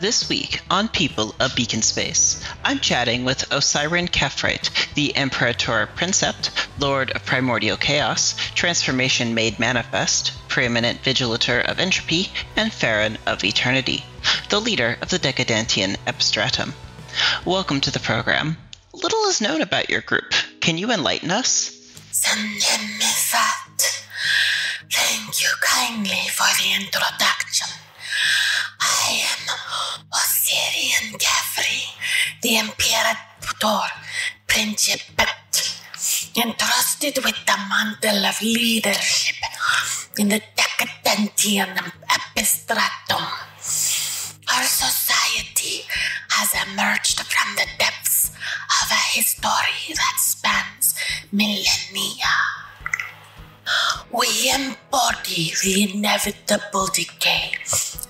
This week on People of Beacon Space, I'm chatting with Osirion Kheprite, the Imperator Princept, Lord of Primordial Chaos, Transformation Made Manifest, Preeminent Vigilator of Entropy, and Pharon of Eternity, the leader of the Decadentian Epistratum. Welcome to the program. Little is known about your group. Can you enlighten us? Thank you kindly for the introduction. I am Osirion Kheprite, the Imperator Princept, entrusted with the mantle of leadership in the Decadentian Epistratum. Our society has emerged from the depths of a history that spans millennia. We embody the inevitable decay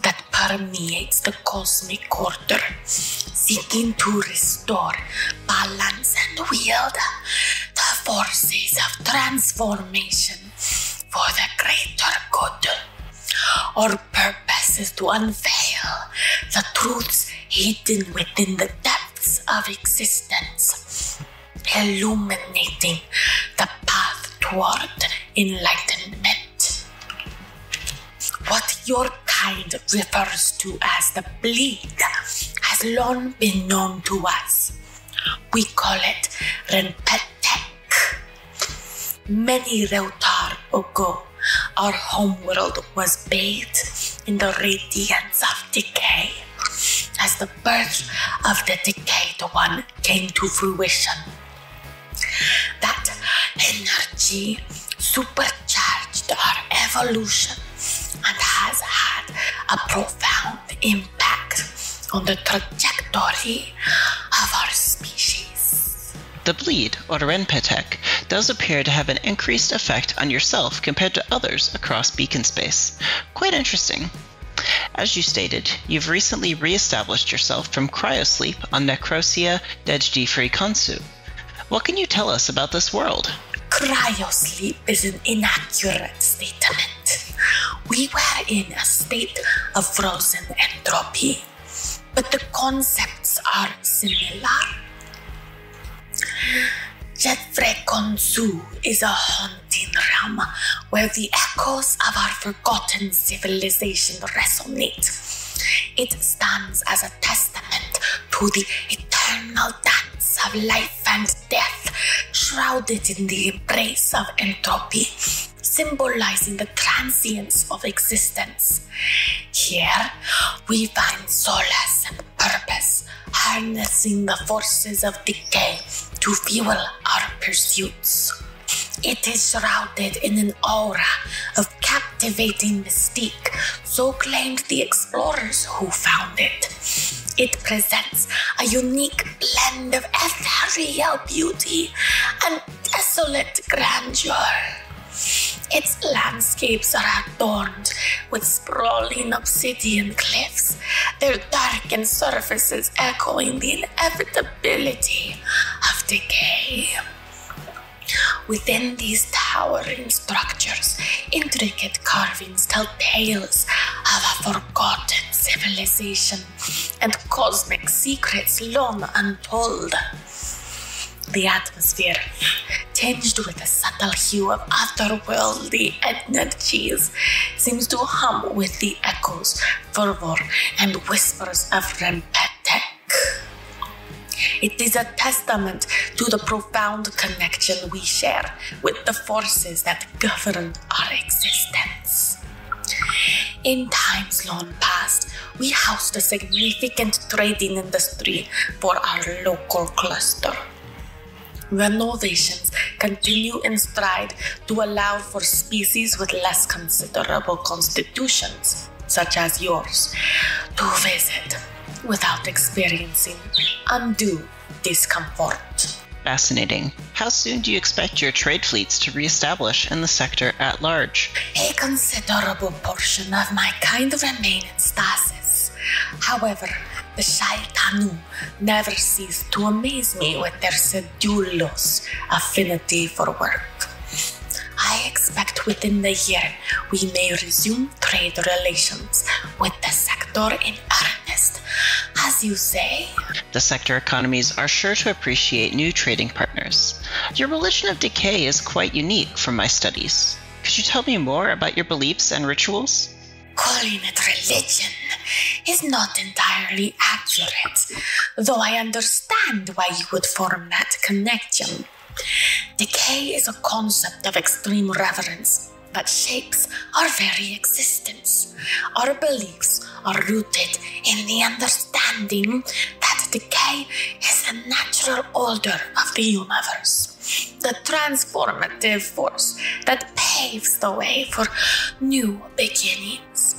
that permeates the cosmic order, seeking to restore balance and wield the forces of transformation for the greater good. Our purpose is to unveil the truths hidden within the depths of existence, illuminating the path toward enlightenment. What your kind refers to as the bleed has long been known to us. We call it Renpetek. Many Reutar ago, our homeworld was bathed in the radiance of decay. As the birth of the decayed one came to fruition, that energy supercharged our evolution and has had a profound impact on the trajectory of our species. The bleed, or Renpetek, does appear to have an increased effect on yourself compared to others across Beacon Space. Quite interesting. As you stated, you've recently re-established yourself from cryosleep on Necrosia Dejdi Frequensu. What can you tell us about this world? Cryosleep is an inaccurate statement. We were in a state of frozen entropy, but the concepts are similar. Frequensu is a haunting realm where the echoes of our forgotten civilization resonate. It stands as a testament to the eternal dance of life and death, shrouded in the embrace of entropy, symbolizing the transience of existence. Here, we find solace and purpose, harnessing the forces of decay to fuel our pursuits. It is shrouded in an aura of captivating mystique, so claimed the explorers who found it. It presents a unique blend of ethereal beauty and desolate grandeur. Its landscapes are adorned with sprawling obsidian cliffs, their darkened surfaces echoing the inevitability of decay. Within these towering structures, intricate carvings tell tales of a forgotten civilization and cosmic secrets long untold. The atmosphere, tinged with a subtle hue of otherworldly energies, seems to hum with the echoes, fervor, and whispers of Renpetek. It is a testament to the profound connection we share with the forces that govern our existence. In times long past, we housed a significant trading industry for our local cluster. Renovations continue in stride to allow for species with less considerable constitutions, such as yours, to visit without experiencing undue discomfort. Fascinating. How soon do you expect your trade fleets to re-establish in the sector at large? A considerable portion of my kind remain in stasis. However, the Shaitanu never cease to amaze me with their sedulous affinity for work. I expect within the year we may resume trade relations with the sector in earnest, As you say. The sector economies are sure to appreciate new trading partners. Your religion of decay is quite unique from my studies. Could you tell me more about your beliefs and rituals? Calling it religion is not entirely accurate, though I understand why you would form that connection. Decay is a concept of extreme reverence that shapes our very existence. Our beliefs are rooted in the understanding that decay is the natural order of the universe, the transformative force that paves the way for new beginnings.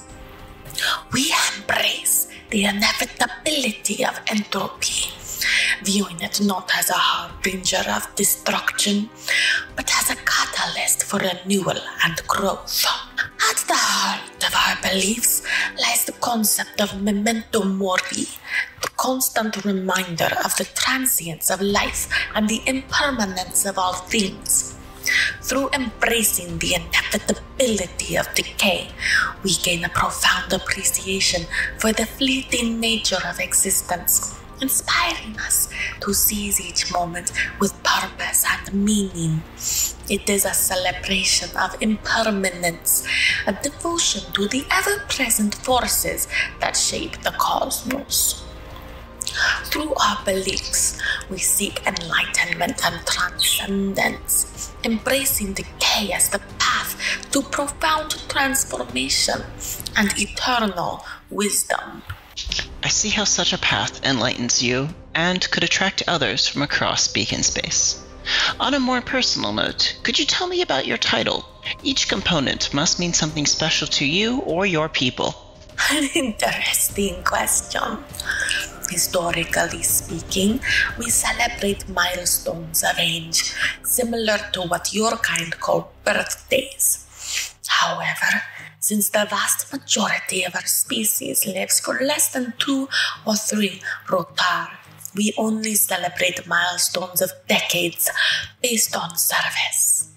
We embrace the inevitability of entropy, viewing it not as a harbinger of destruction, but as a catalyst for renewal and growth. At the heart of our beliefs lies the concept of memento mori, the constant reminder of the transience of life and the impermanence of all things. Through embracing the inevitability of decay, we gain a profound appreciation for the fleeting nature of existence, inspiring us to seize each moment with purpose and meaning. It is a celebration of impermanence, a devotion to the ever-present forces that shape the cosmos. Through our beliefs, we seek enlightenment and transcendence, embracing decay as the path to profound transformation and eternal wisdom. I see how such a path enlightens you and could attract others from across beacon space. On a more personal note, could you tell me about your title? Each component must mean something special to you or your people. An interesting question. Historically speaking, we celebrate milestones of age, similar to what your kind call birthdays. However, since the vast majority of our species lives for less than 2 or 3 rotar, we only celebrate milestones of decades based on service.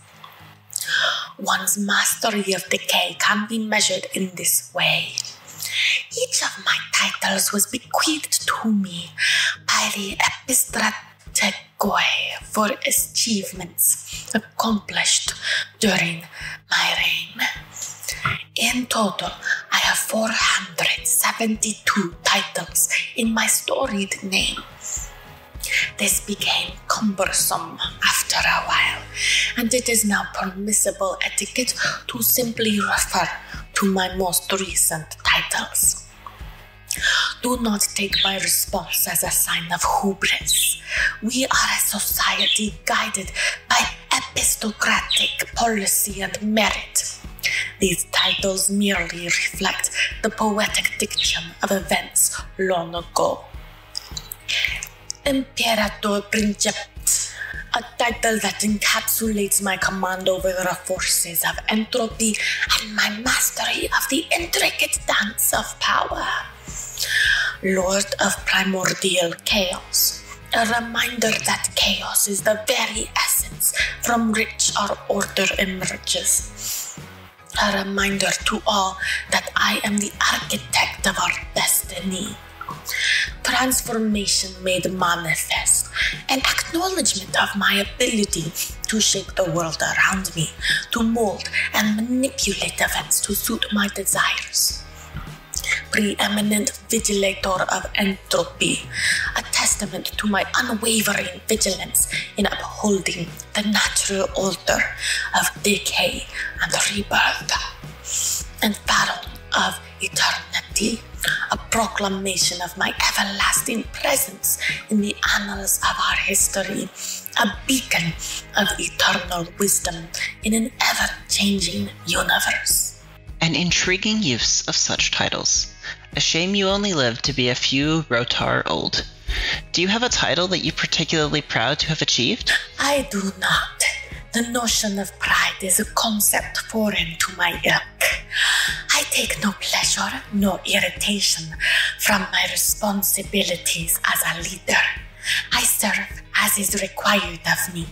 One's mastery of decay can be measured in this way. Each of my titles was bequeathed to me by the Epistratum for achievements accomplished during my reign. In total, I have 472 titles in my storied name. This became cumbersome after a while, and it is now permissible etiquette to simply refer to my most recent titles. Do not take my response as a sign of hubris. We are a society guided by epistocratic policy and merit. These titles merely reflect the poetic diction of events long ago. Imperator Princept, a title that encapsulates my command over the forces of entropy and my mastery of the intricate dance of power. Lord of Primordial Chaos, a reminder that chaos is the very essence from which our order emerges. A reminder to all that I am the architect of our destiny. Transformation made manifest, an acknowledgement of my ability to shape the world around me, to mold and manipulate events to suit my desires. Preeminent Vigilator of Entropy, a testament to my unwavering vigilance in upholding the natural order of decay and rebirth. And Pharon of Eternity, a proclamation of my everlasting presence in the annals of our history, a beacon of eternal wisdom in an ever-changing universe. An intriguing use of such titles. A shame you only lived to be a few rotar old. Do you have a title that you're particularly proud to have achieved? I do not. The notion of pride is a concept foreign to my ilk. I take no pleasure, no irritation from my responsibilities as a leader. I serve as is required of me,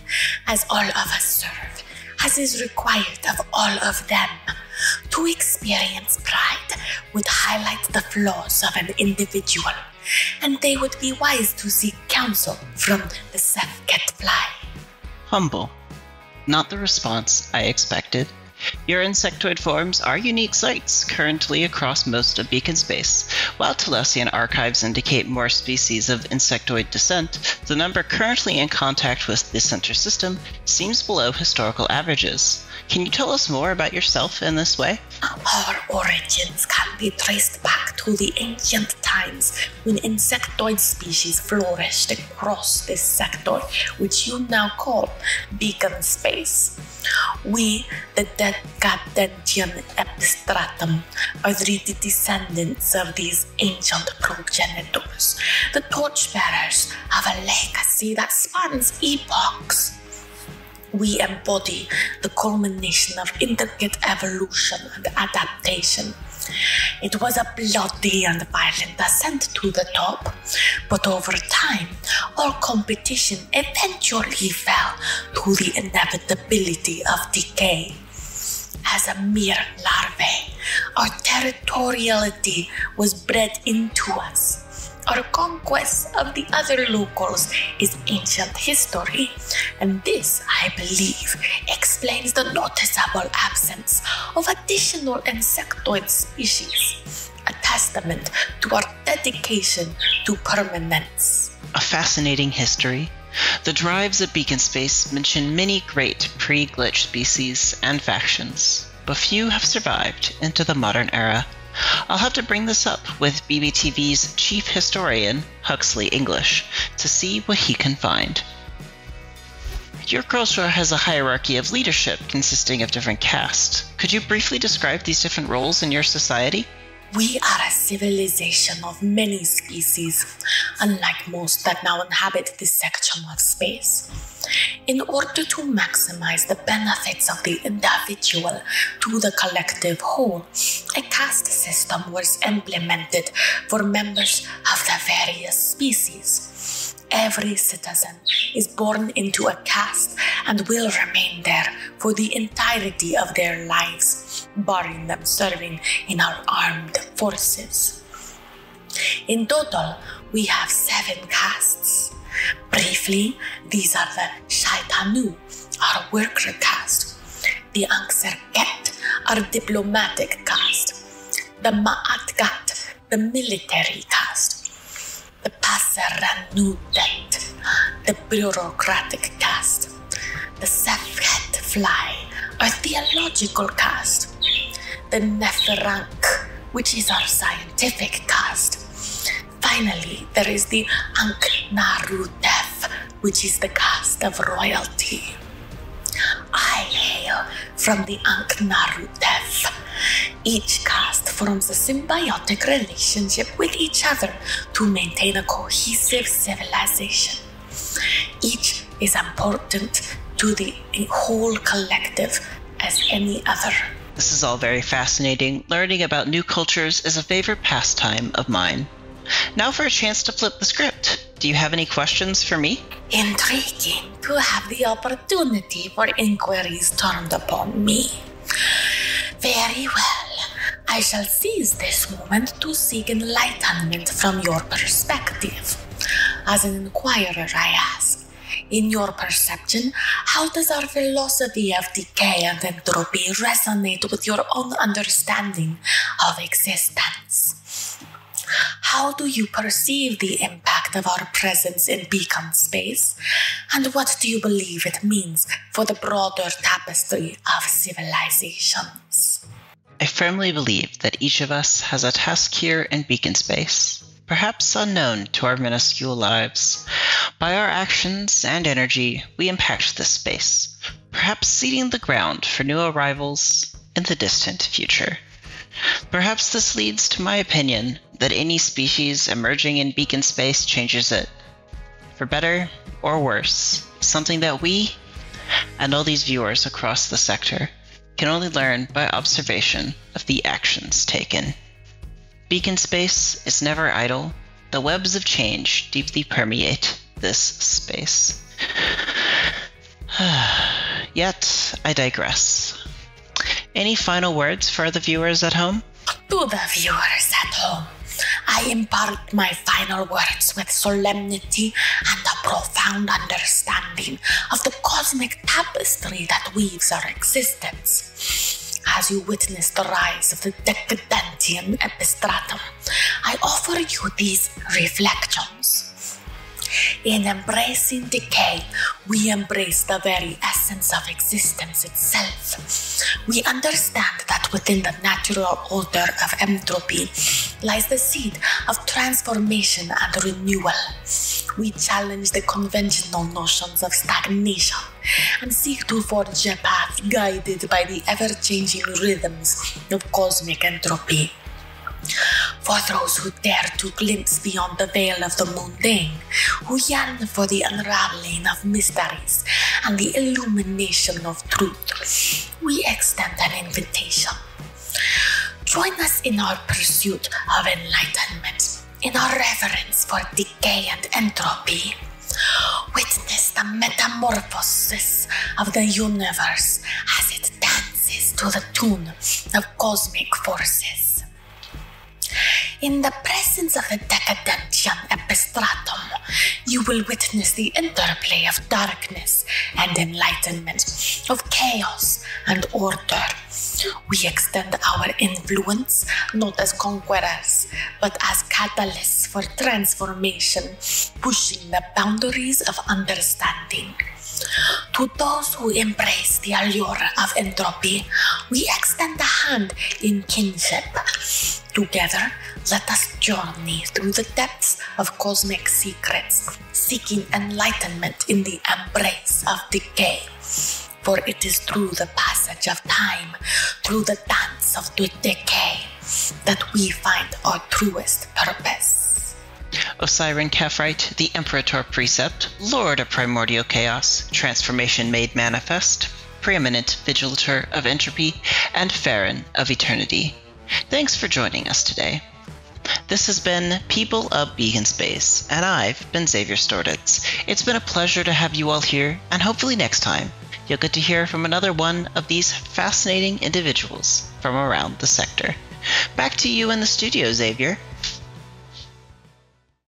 as all of us serve, as is required of all of them. To experience pride would highlight the flaws of an individual and they would be wise to seek counsel from the Kheprite. Humble. Not the response I expected. Your insectoid forms are unique sites currently across most of Beacon space. While Telesian archives indicate more species of insectoid descent, the number currently in contact with the center system seems below historical averages. Can you tell us more about yourself in this way? Our origins can be traced back to the ancient times when insectoid species flourished across this sector, which you now call Beacon space. We, the Decadentian Epistratum, are the descendants of these ancient progenitors. The torchbearers have a legacy that spans epochs. We embody the culmination of intricate evolution and adaptation. It was a bloody and violent ascent to the top, but over time, all competition eventually fell to the inevitability of decay. As a mere larvae, our territoriality was bred into us. Our conquest of the other locals is ancient history, and this, I believe, explains the noticeable absence of additional insectoid species, a testament to our dedication to permanence. A fascinating history. The drives of Beacon space mention many great pre-glitch species and factions, but few have survived into the modern era. I'll have to bring this up with BBTV's chief historian, Huxley English, to see what he can find. Your culture has a hierarchy of leadership consisting of different castes. Could you briefly describe these different roles in your society? We are a civilization of many species, unlike most that now inhabit this section of space. In order to maximize the benefits of the individual to the collective whole, a caste system was implemented for members of the various species. Every citizen is born into a caste and will remain there for the entirety of their lives, barring them serving in our armed forces. In total, we have 7 castes. Briefly, these are the Shaitanu, our worker caste, the Anxerket, our diplomatic caste, the Ma'atgat, the military caste, the Paseranudet, the bureaucratic caste, the Sefhet Fly, our theological caste, the Neferank, which is our scientific caste. Finally, there is the Ankh-Narudef, which is the caste of royalty. I hail from the Ankh-Narudef. Each caste forms a symbiotic relationship with each other to maintain a cohesive civilization. Each is important to the whole collective as any other. This is all very fascinating. Learning about new cultures is a favorite pastime of mine. Now for a chance to flip the script. Do you have any questions for me? Intriguing to have the opportunity for inquiries turned upon me. Very well. I shall seize this moment to seek enlightenment from your perspective. As an inquirer, I ask, in your perception, how does our philosophy of decay and entropy resonate with your own understanding of existence? How do you perceive the impact of our presence in Beacon space? And what do you believe it means for the broader tapestry of civilizations? I firmly believe that each of us has a task here in Beacon space, perhaps unknown to our minuscule lives. By our actions and energy, we impact this space, perhaps seeding the ground for new arrivals in the distant future. Perhaps this leads to my opinion that any species emerging in Beacon space changes it, for better or worse, something that we, and all these viewers across the sector, can only learn by observation of the actions taken. Beacon space is never idle. The webs of change deeply permeate this space. Yet, I digress. Any final words for the viewers at home? To the viewers at home, I impart my final words with solemnity and a profound understanding of the cosmic tapestry that weaves our existence. As you witness the rise of the Decadentian Epistratum, I offer you these reflections. In embracing decay, we embrace the very essence of existence itself. We understand that within the natural order of entropy lies the seed of transformation and renewal. We challenge the conventional notions of stagnation and seek to forge a path guided by the ever-changing rhythms of cosmic entropy. For those who dare to glimpse beyond the veil of the mundane, who yearn for the unraveling of mysteries and the illumination of truth, we extend an invitation. Join us in our pursuit of enlightenment, in our reverence for decay and entropy. Witness the metamorphosis of the universe as it dances to the tune of cosmic forces. In the presence of the Decadentian Epistratum, you will witness the interplay of darkness and enlightenment, of chaos and order. We extend our influence not as conquerors, but as catalysts for transformation, pushing the boundaries of understanding. To those who embrace the allure of entropy, we extend a hand in kinship. Together, let us journey through the depths of cosmic secrets, seeking enlightenment in the embrace of decay. For it is through the passage of time, through the dance of the decay, that we find our truest purpose. Osirion Kheprite, the Imperator Precept, Lord of Primordial Chaos, Transformation Made Manifest, Preeminent Vigilator of Entropy, and Pharon of Eternity. Thanks for joining us today. This has been People of Beacon Space, and I've been Xavier Stordiz. It's been a pleasure to have you all here, and hopefully next time you'll get to hear from another one of these fascinating individuals from around the sector. Back to you in the studio, Xavier.